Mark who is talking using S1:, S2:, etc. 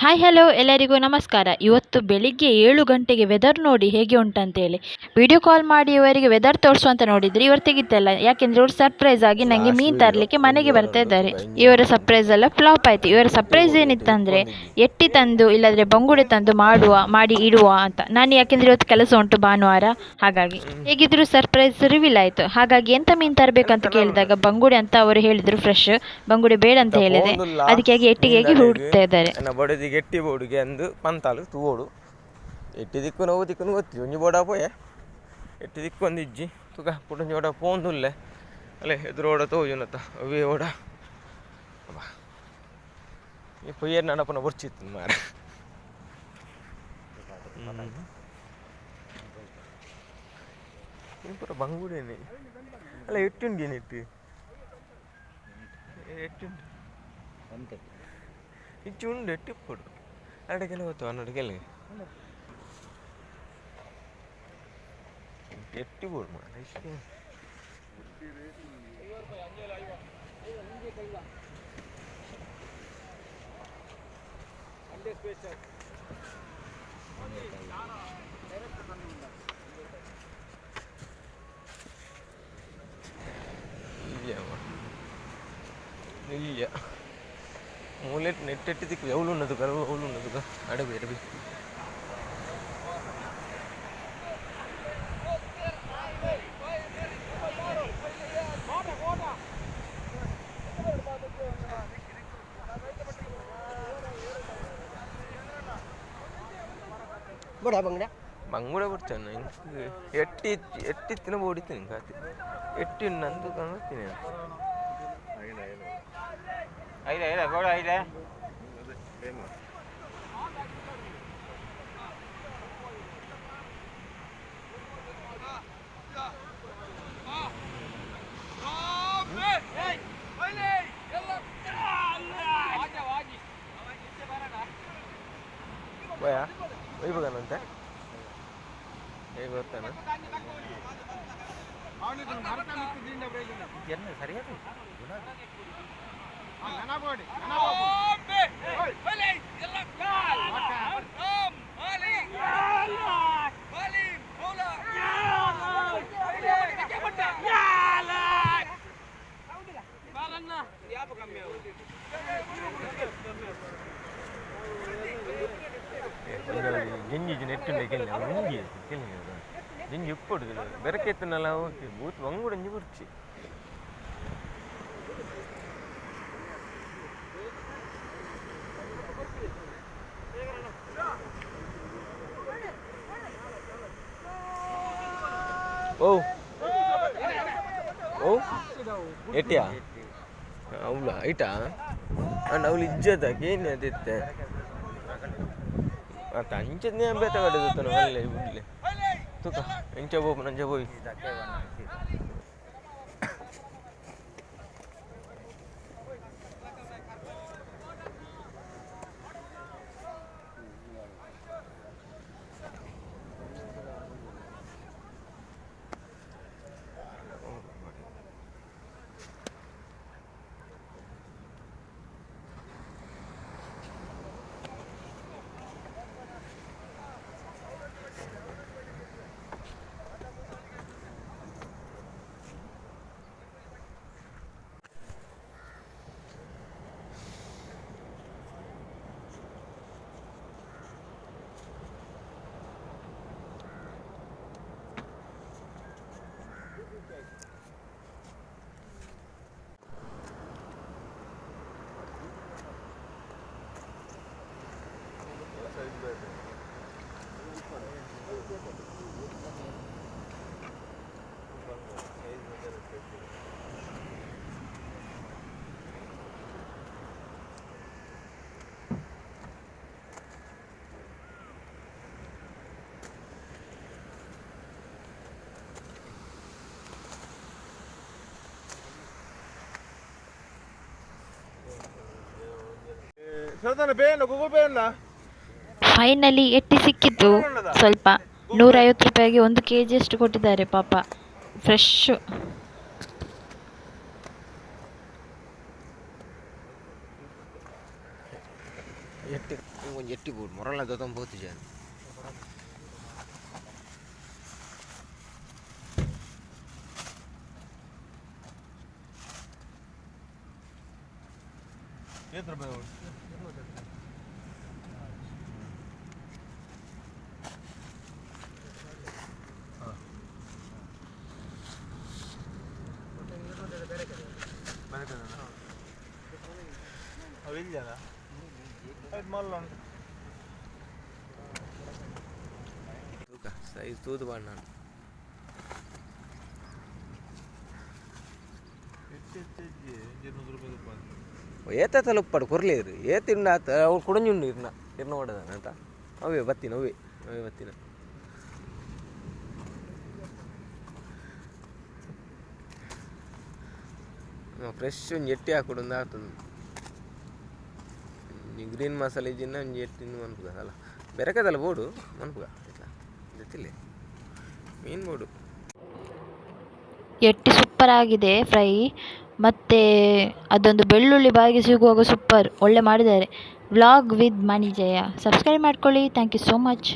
S1: Hi hello ಎಲ್ಲರಿಗೂ ನಮಸ್ಕಾರ. ಇವತ್ತು ಬೆಳಿಗ್ಗೆ 7 ಗಂಟೆಗೆ ವೆದರ್ ನೋಡಿ ಹೇಗೆ ಉಂಟಂತೇಳಿ ವಿಡಿಯೋ ಕಾಲ್ ಮಾಡಿ ಇವರಿಗೆ ವೆದರ್ ತೋರಿಸು ಅಂತ ನೋಡಿದರೆ ಇವರು ತೆಗಿತಲ್ಲ. ಯಾಕೆಂದರೆ ಇವರು ಸರ್ಪ್ರೈಸ್ ಆಗಿ ನನಗೆ ಮೀನು ತರಲಿಕ್ಕೆ ಮನೆಗೆ ಬರ್ತಾ ಇದ್ದಾರೆ. ಇವರ ಸರ್ಪ್ರೈಸ್ ಎಲ್ಲ ಫ್ಲಾಪ್ ಆಯಿತು. ಇವರ ಸರ್ಪ್ರೈಸ್ ಏನಿತ್ತಂದರೆ ಎಟ್ಟಿ ತಂದು ಇಲ್ಲದ್ರೆ ಬಂಗುಡೆ ತಂದು ಮಾಡಿ ಇಡುವ ಅಂತ. ನಾನು ಯಾಕೆಂದರೆ ಇವತ್ತು ಕೆಲಸ ಉಂಟು ಭಾನುವಾರ, ಹಾಗಾಗಿ ಹೇಗಿದ್ರು ಸರ್ಪ್ರೈಸ್ ರಿವೀಲ್ ಆಯಿತು. ಹಾಗಾಗಿ ಎಂತ ಮೀನು ತರಬೇಕಂತ ಕೇಳಿದಾಗ ಬಂಗುಡೆ ಅಂತ ಅವರು ಹೇಳಿದರು. ಫ್ರೆಶ್ ಬಂಗುಡೆ ಬೇಡ ಅಂತ ಹೇಳಿದೆ. ಅದಕ್ಕಾಗಿ ಎಟ್ಟಿಗೆ ಹುಡುಕ್ತಾ ಇದ್ದಾರೆ.
S2: ಎಟ್ಟಿ ಬೋಡಿಗೆ ಅಂದು ಪಂತಾಲು ತೂಡು ಎಟ್ಟಿ ದಿಕ್ಕು ನೋವು ದಿಕ್ಕುನು ಗೊತ್ತಿ ಒಂಜಿ ಬೋಡ ಪೋಯೆ ಎಟ್ಟಿ ದಿಕ್ಕು ಒಂದು ಇಜ್ಜಿ ತುಕ ಪುಟಂಜಿ ಓಡ ಪೋಂದುಲ್ಲೆ ಅಲ್ಲೇ ಎದುರೋಡ ತೋಜುನತ್ತ ಅವೇ ಓಡ ಈ ಪೊಯ್ಯರ್ ನಡಪನ ಬರ್ಚಿತ್ತು ಮಾರ ಪೂರ ಬಂಗುಡೇನೆ ಅಲ್ಲ ಎಟ್ಟುಂಡಿ ನೆಟ್ಟು ಎಟ್ಟುಂಡು ಇಚ್ಚುಂಡು ಎಟ್ಟಿಪ್ಪಡು ಅಡಗೆಲ್ಲ ಗೊತ್ತು ಅನ್ನೋಡಿಗೆಲ್ಲ ಎಟ್ಟಿ ಬೋಡು ಮಾಡ ಇಷ್ಟು ಇಲ್ಲ ಮೂಲೆ ನೆಟ್ಟೆಟ್ಟಿ ದಿಕ್ಕು ಎವಳು ఉన్నದುಗ ಅವಳು ఉన్నದುಗ ಅಡಬಿ ಅಡಬಿ ಬಂಗುಡೆ ಬಿಡ್ತೇನೆ ಎಟ್ಟಿ ಎಟ್ಟಿತ್ತಿನ ಓಡಿತೀನಿ ಕಾತಿ ಎಟ್ಟಿ ನಂದು ಕಾಣ್ತೀನಿ ಐದೆ ಗೋಡ ಐದೆ ಭಯ ಒಯ್ಬೇಕಂತೆ ಹೇಗೆ ಗೊತ್ತಾನ ಸರಿಯಾದ ಗೆಂಜಿ ನೆಟ್ಟು ಗೆಂಜಿ ಗೆಂಜಿ ಉಪ್ಪೊಡುದಿಲ್ಲ ಬೆರಕೆತ್ತನಲ್ಲ ಓಕೆ ಬೂತ್ ಬಂಗುಡಂಜಿ ಬರ್ಚಿ ಓ ಓ ಎಟ್ಟಿಯಾ ಅವಳ ಐಟಾ ಅಂಡ್ ಅವಳು ಇಜ್ಜದಕ್ಕೆ ಏನು ಅದಿತ್ತೆ ಮತ್ತು ಅಂಚದ್ನೇ ಅಂಬೆ ತಗೊಂಡಿದ್ದ ಒಳ್ಳೆ ಬಿಡ್ಲಿ ತುಕ ಎಂಚ ಬೋಪು ನಂಚ ಹೋಯ್
S1: ಫೈನಲಿ ಎಟ್ಟಿ ಸಿಕ್ಕಿದ್ದು. ಸ್ವಲ್ಪ 150 ರೂಪಾಯಿಗೆ 1 kg ಅಷ್ಟು ಕೊಟ್ಟಿದ್ದಾರೆ ಪಾಪ. ಫ್ರೆಶ್
S2: ಎಟ್ಟಿ ಒಂಜಿ ಎಟ್ಟಿ ಬೋಡು ಮೊರಲ ದೊತ್ತೊಂದು ಪೋತು ಜಾನು ಸೈಜ್ ತೂದು ಬಾಣ ನಾನು ಏತಲ್ಲ ಉಪ್ಪಾಡು ಕೊರ್ಲೇರು ಏತಿಂಡ ಆತ ಅವ್ರು ಕುಡಂಜುಂಡು ಇರ್ನ ಓಡದಾನ ಅಂತ ಅವೇ ಬತ್ತಿನ ಅವೇ ಬತ್ತಿನ ಫ್ರೆಶ್ ಒಂದು ಎಟ್ಟಿ ಹಾಕೊಡು ಒಂದು ಆಗ್ತದೆ ಗ್ರೀನ್ ಮಸಾಲೆ ಇದ್ದಿನ ಒಂದು ಎಟ್ಟಿನ ಮನ್ಪುಗ ಅಲ್ಲ ಬೆರಕದಲ್ಲ ಬೋಡು ಮನ್ಪುಗ ಆಯ್ತಾ ಗೊತ್ತಿಲ್ಲ ಮೀನು ಬೋಡು
S1: ಎಟ್ಟಿ ಸೂಪರ್ ಆಗಿದೆ ಫ್ರೈ, ಮತ್ತು ಅದೊಂದು ಬೆಳ್ಳುಳ್ಳಿ ಬಾಯಿಗೆ ಸಿಗುವಾಗ ಸೂಪರ್ ಒಳ್ಳೆ ಮಾಡಿದ್ದಾರೆ. ವ್ಲಾಗ್ ವಿತ್ ಮಣಿಜಯ ಸಬ್ಸ್ಕ್ರೈಬ್ ಮಾಡ್ಕೊಳ್ಳಿ. Thank you so much.